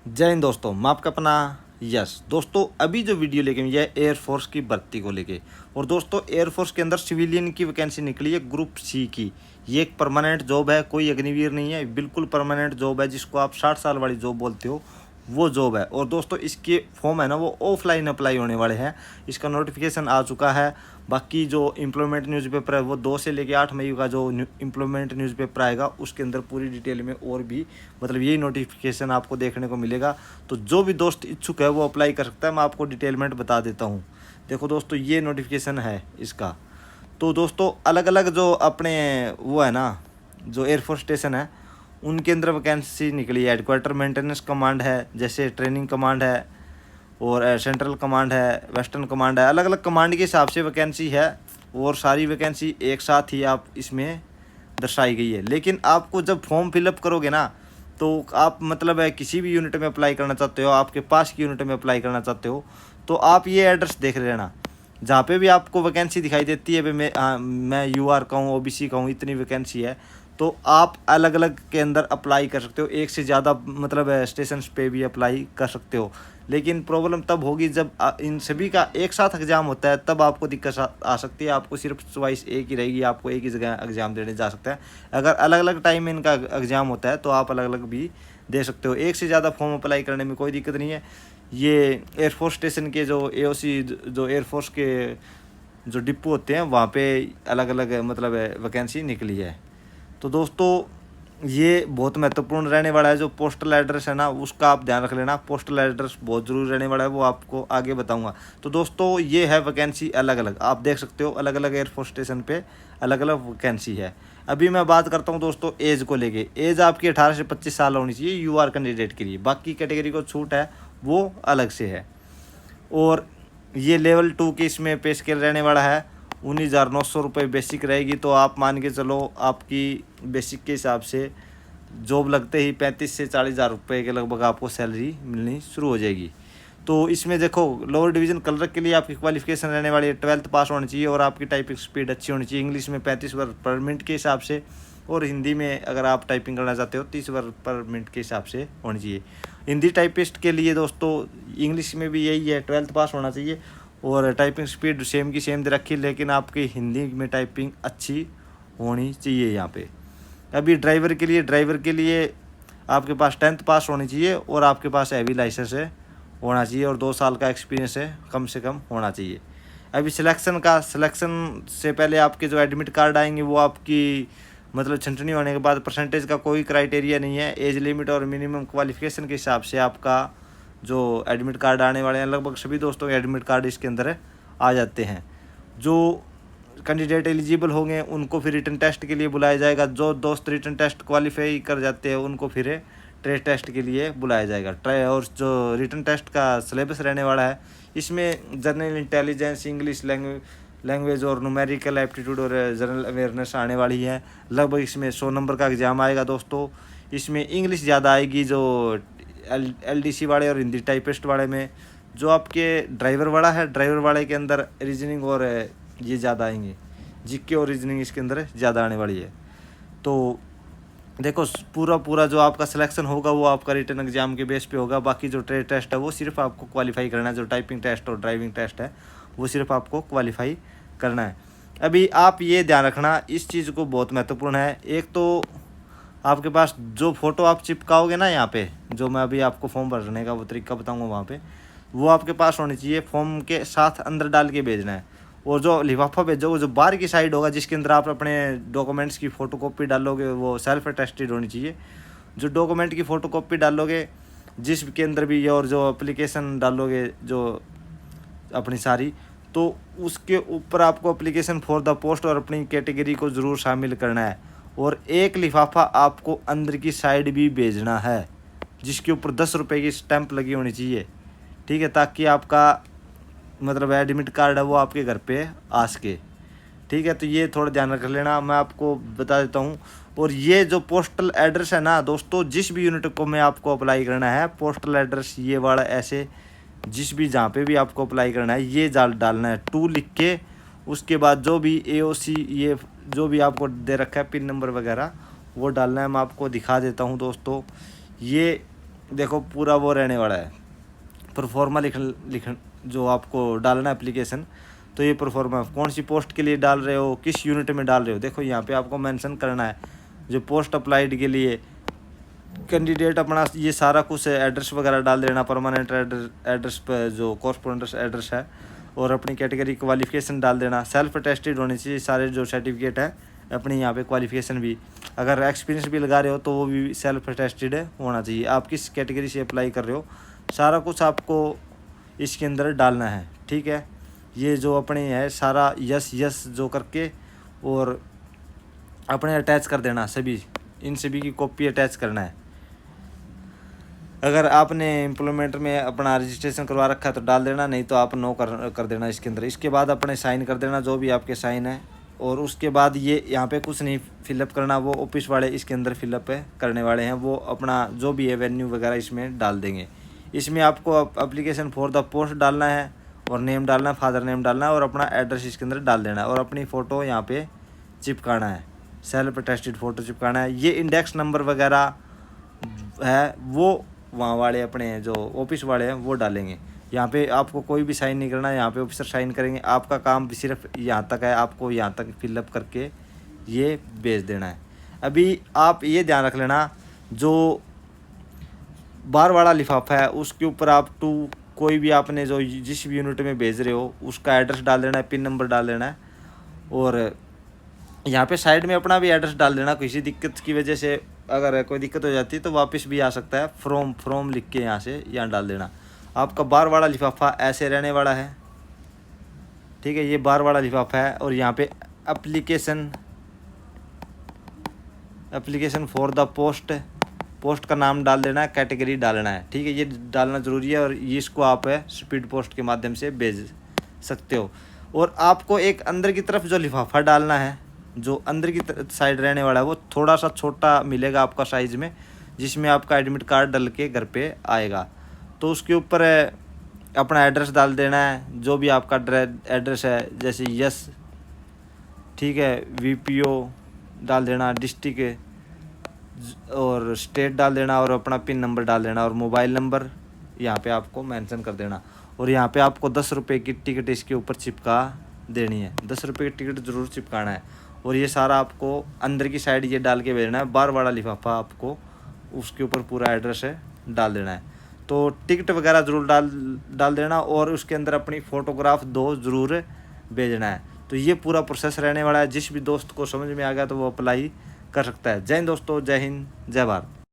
जय हिंद दोस्तों, मैं आपका अपना यस। दोस्तों अभी जो वीडियो लेके मैं है एयरफोर्स की भर्ती को लेके। और दोस्तों एयरफोर्स के अंदर सिविलियन की वैकेंसी निकली है ग्रुप सी की। ये एक परमानेंट जॉब है, कोई अग्निवीर नहीं है, बिल्कुल परमानेंट जॉब है, जिसको आप 60 साल वाली जॉब बोलते हो वो जॉब है। और दोस्तों इसके फॉर्म है ना वो ऑफलाइन अप्लाई होने वाले हैं। इसका नोटिफिकेशन आ चुका है। बाकी जो एम्प्लॉयमेंट न्यूज़पेपर है वो 2 से लेकर 8 मई का जो एम्प्लॉयमेंट न्यूज़पेपर आएगा उसके अंदर पूरी डिटेल में और भी मतलब यही नोटिफिकेशन आपको देखने को मिलेगा। तो जो भी दोस्त इच्छुक है वो अप्लाई कर सकता है। मैं आपको डिटेलमेंट बता देता हूँ। देखो दोस्तों ये नोटिफिकेशन है इसका। तो दोस्तों अलग अलग जो अपने वो है ना जो एयरफोर्स स्टेशन है उनके अंदर वैकेंसी निकली है। हेडक्वार्टर मेंटेनेंस कमांड है, जैसे ट्रेनिंग कमांड है, और सेंट्रल कमांड है, वेस्टर्न कमांड है। अलग अलग कमांड के हिसाब से वैकेंसी है और सारी वैकेंसी एक साथ ही आप इसमें दर्शाई गई है। लेकिन आपको जब फॉर्म फिलअप करोगे ना तो आप मतलब है किसी भी यूनिट में अप्लाई करना चाहते हो, आपके पास की यूनिट में अप्लाई करना चाहते हो तो आप ये एड्रेस देख लेना। जहाँ पे भी आपको वैकेंसी दिखाई देती है भाई मैं यूआर का हूँ, ओबीसी का हूँ, इतनी वैकेंसी है, तो आप अलग अलग के अंदर अप्लाई कर सकते हो। एक से ज़्यादा मतलब स्टेशन पे भी अप्लाई कर सकते हो। लेकिन प्रॉब्लम तब होगी जब इन सभी का एक साथ एग्ज़ाम होता है, तब आपको दिक्कत आ सकती है। आपको सिर्फ चॉइस एक ही रहेगी, आपको एक ही जगह एग्ज़ाम देने जा सकता है। अगर अलग अलग टाइम में इनका एग्ज़ाम होता है तो आप अलग अलग भी दे सकते हो। एक से ज़्यादा फॉर्म अप्लाई करने में कोई दिक्कत नहीं है। ये एयरफोर्स स्टेशन के जो एओसी जो एयरफोर्स के जो डिपो होते हैं वहाँ पे अलग अलग मतलब वैकेंसी निकली है। तो दोस्तों ये बहुत महत्वपूर्ण रहने वाला है। जो पोस्टल एड्रेस है ना उसका आप ध्यान रख लेना। पोस्टल एड्रेस बहुत ज़रूरी रहने वाला है, वो आपको आगे बताऊंगा। तो दोस्तों ये है वैकेंसी अलग अलग, आप देख सकते हो अलग अलग एयरफोर्स स्टेशन पे अलग अलग वैकेंसी है। अभी मैं बात करता हूँ दोस्तों एज को लेके। एज आपकी 18 से 25 साल होनी चाहिए यूआर कैंडिडेट के लिए। बाकी कैटेगरी को छूट है वो अलग से है। और ये लेवल 2 की इसमें पे स्केल रहने वाला है। 19,900 रुपये बेसिक रहेगी। तो आप मान के चलो आपकी बेसिक के हिसाब से जॉब लगते ही 35 से 40,000 रुपये के लगभग आपको सैलरी मिलनी शुरू हो जाएगी। तो इसमें देखो लोअर डिवीज़न क्लर्क के लिए आपकी क्वालिफिकेशन रहने वाली है 12th पास होनी चाहिए और आपकी टाइपिंग स्पीड अच्छी होनी चाहिए। इंग्लिश में 35 वर्ड पर मिनट के हिसाब से, और हिंदी में अगर आप टाइपिंग करना चाहते हो 30 वर्ड पर मिनट के हिसाब से होनी चाहिए। हिंदी टाइपिस्ट के लिए दोस्तों इंग्लिश में भी यही है, 12th पास होना चाहिए और टाइपिंग स्पीड सेम की सेम दे रखी, लेकिन आपकी हिंदी में टाइपिंग अच्छी होनी चाहिए यहाँ पे। अभी ड्राइवर के लिए आपके पास 10th पास होनी चाहिए और आपके पास हैवी लाइसेंस है होना चाहिए और 2 साल का एक्सपीरियंस है कम से कम होना चाहिए। अभी सिलेक्शन से पहले आपके जो एडमिट कार्ड आएंगे वो आपकी मतलब छंटनी होने के बाद परसेंटेज का कोई क्राइटेरिया नहीं है। एज लिमिट और मिनिमम क्वालिफिकेशन के हिसाब से आपका जो एडमिट कार्ड आने वाले हैं, लगभग सभी दोस्तों के एडमिट कार्ड इसके अंदर आ जाते हैं। जो कैंडिडेट एलिजिबल होंगे उनको फिर रिटन टेस्ट के लिए बुलाया जाएगा। जो दोस्त रिटन टेस्ट क्वालिफाई कर जाते हैं उनको फिर ट्रेड टेस्ट के लिए बुलाया जाएगा। और जो रिटन टेस्ट का सिलेबस रहने वाला है इसमें जनरल इंटेलिजेंस, इंग्लिश लैंग्वेज और न्यूमेरिकल एप्टीट्यूड और जनरल अवेयरनेस आने वाली है। लगभग इसमें 100 नंबर का एग्ज़ाम आएगा दोस्तों। इसमें इंग्लिश ज़्यादा आएगी जो एलडीसी वाले और हिंदी टाइपिस्ट वाले में। जो आपके ड्राइवर वाले के अंदर रीजनिंग और ये ज़्यादा आएंगे, जीके और रीजनिंग इसके अंदर ज़्यादा आने वाली है। तो देखो पूरा जो आपका सिलेक्शन होगा वो आपका रिटन एग्जाम के बेस पे होगा। बाकी जो ट्रेड टेस्ट है वो सिर्फ आपको क्वालिफाई करना है। जो टाइपिंग टेस्ट और ड्राइविंग टेस्ट है वो सिर्फ आपको क्वालिफाई करना है। अभी आप ये ध्यान रखना, इस चीज़ को बहुत महत्वपूर्ण है। एक तो आपके पास जो फ़ोटो आप चिपकाओगे ना यहाँ पे, जो मैं अभी आपको फॉर्म भरने का वो तरीका बताऊँगा वहाँ पे, वो आपके पास होनी चाहिए। फॉर्म के साथ अंदर डाल के भेजना है। और जो लिफाफा भेजोगे जो बाहर की साइड होगा जिसके अंदर आप अपने डॉक्यूमेंट्स की फ़ोटोकॉपी डालोगे वो सेल्फ अटेस्टेड होनी चाहिए। जो डॉक्यूमेंट की फ़ोटोकॉपी डालोगे जिसके अंदर भी ये और जो एप्लीकेशन डालोगे जो अपनी सारी, तो उसके ऊपर आपको एप्लीकेशन फॉर द पोस्ट और अपनी कैटेगरी को ज़रूर शामिल करना है। और एक लिफाफा आपको अंदर की साइड भी भेजना है जिसके ऊपर 10 रुपये की स्टैंप लगी होनी चाहिए, ठीक है, ताकि आपका मतलब एडमिट कार्ड है वो आपके घर पे आ सके, ठीक है। तो ये थोड़ा ध्यान रख लेना, मैं आपको बता देता हूँ। और ये जो पोस्टल एड्रेस है ना दोस्तों, जिस भी यूनिट को में आपको अप्लाई करना है पोस्टल एड्रेस ये वाला ऐसे जिस भी जहाँ पे भी आपको अप्लाई करना है ये डालना है 2 लिख के। उसके बाद जो भी एओसी ये जो भी आपको दे रखा है पिन नंबर वगैरह वो डालना है। मैं आपको दिखा देता हूँ दोस्तों। ये देखो पूरा वो रहने वाला है, प्रोफॉर्मा लिखन जो आपको डालना है एप्लीकेशन। तो ये प्रोफॉर्मा कौन सी पोस्ट के लिए डाल रहे हो, किस यूनिट में डाल रहे हो, देखो यहाँ पे आपको मेंशन करना है। जो पोस्ट अप्लाइड के लिए कैंडिडेट अपना ये सारा कुछ एड्रेस वगैरह डाल देना, परमानेंट एड्रेस पर जो कॉरस्पोंडेंस एड्रेस है, और अपनी कैटेगरी क्वालिफिकेशन डाल देना। सेल्फ अटेस्टेड होने चाहिए सारे जो सर्टिफिकेट है अपनी, यहाँ पे क्वालिफिकेशन भी, अगर एक्सपीरियंस भी लगा रहे हो तो वो भी सेल्फ अटेस्टेड होना चाहिए। आप किस कैटेगरी से अप्लाई कर रहे हो, सारा कुछ आपको इसके अंदर डालना है, ठीक है। ये जो अपने है सारा यस यस जो करके और अपने अटैच कर देना सभी, इन सभी की कॉपी अटैच करना है। अगर आपने एम्प्लॉयमेंट में अपना रजिस्ट्रेशन करवा रखा है तो डाल देना, नहीं तो आप नो कर देना इसके अंदर। इसके बाद अपने साइन कर देना जो भी आपके साइन है, और उसके बाद ये यहाँ पे कुछ नहीं फिलअप करना, वो ऑफिस वाले इसके अंदर फिलअप करने वाले हैं। वो अपना जो भी है वेन्यू वगैरह इसमें डाल देंगे। इसमें आपको एप्लीकेशन फॉर द पोस्ट डालना है, और नेम डालना है, फादर नेम डालना है, और अपना एड्रेस इसके अंदर डाल देना है, और अपनी फ़ोटो यहाँ पे चिपकाना है, सेल्फ अटेस्टेड फ़ोटो चिपकाना है। ये इंडेक्स नंबर वगैरह है वो वहाँ वाले अपने जो ऑफिस वाले हैं वो डालेंगे। यहाँ पे आपको कोई भी साइन नहीं करना है, यहाँ पे ऑफिसर साइन करेंगे। आपका काम सिर्फ यहाँ तक है, आपको यहाँ तक फिलअप करके ये भेज देना है। अभी आप ये ध्यान रख लेना, जो बार वाला लिफाफा है उसके ऊपर आप कोई भी आपने जो जिस भी यूनिट में भेज रहे हो उसका एड्रेस डाल देना है, पिन नंबर डाल देना है, और यहाँ पे साइड में अपना भी एड्रेस डाल देना। किसी दिक्कत की वजह से अगर कोई दिक्कत हो जाती है तो वापस भी आ सकता है, फ्रॉम लिख के यहाँ से यहाँ डाल देना। आपका बार वाला लिफाफा ऐसे रहने वाला है, ठीक है। ये बार वाला लिफाफा है, और यहाँ पे एप्लीकेशन फॉर द पोस्ट का नाम डाल देना है, कैटेगरी डालना है, ठीक है। ये डालना ज़रूरी है, और ये इसको आप स्पीड पोस्ट के माध्यम से भेज सकते हो। और आपको एक अंदर की तरफ जो लिफाफा डालना है, जो अंदर की साइड रहने वाला है, वो थोड़ा सा छोटा मिलेगा आपका साइज़ में, जिसमें आपका एडमिट कार्ड डल के घर पे आएगा। तो उसके ऊपर अपना एड्रेस डाल देना है, जो भी आपका एड्रेस है, जैसे यस, ठीक है, वीपीओ डाल देना, डिस्ट्रिक्ट और स्टेट डाल देना, और अपना पिन नंबर डाल देना, और मोबाइल नंबर यहाँ पे आपको मेंशन कर देना। और यहाँ पे आपको 10 रुपये की टिकट इसके ऊपर चिपका देनी है, 10 रुपये की टिकट ज़रूर चिपकाना है। और ये सारा आपको अंदर की साइड ये डाल के भेजना है। बार वाला लिफाफा आपको उसके ऊपर पूरा एड्रेस है डाल देना है। तो टिकट वगैरह ज़रूर डाल देना, और उसके अंदर अपनी फ़ोटोग्राफ 2 ज़रूर भेजना है। तो ये पूरा प्रोसेस रहने वाला है। जिस भी दोस्त को समझ में आ गया तो वो अप्लाई कर सकता है। जय हिंद दोस्तों, जय हिंद, जय भारत।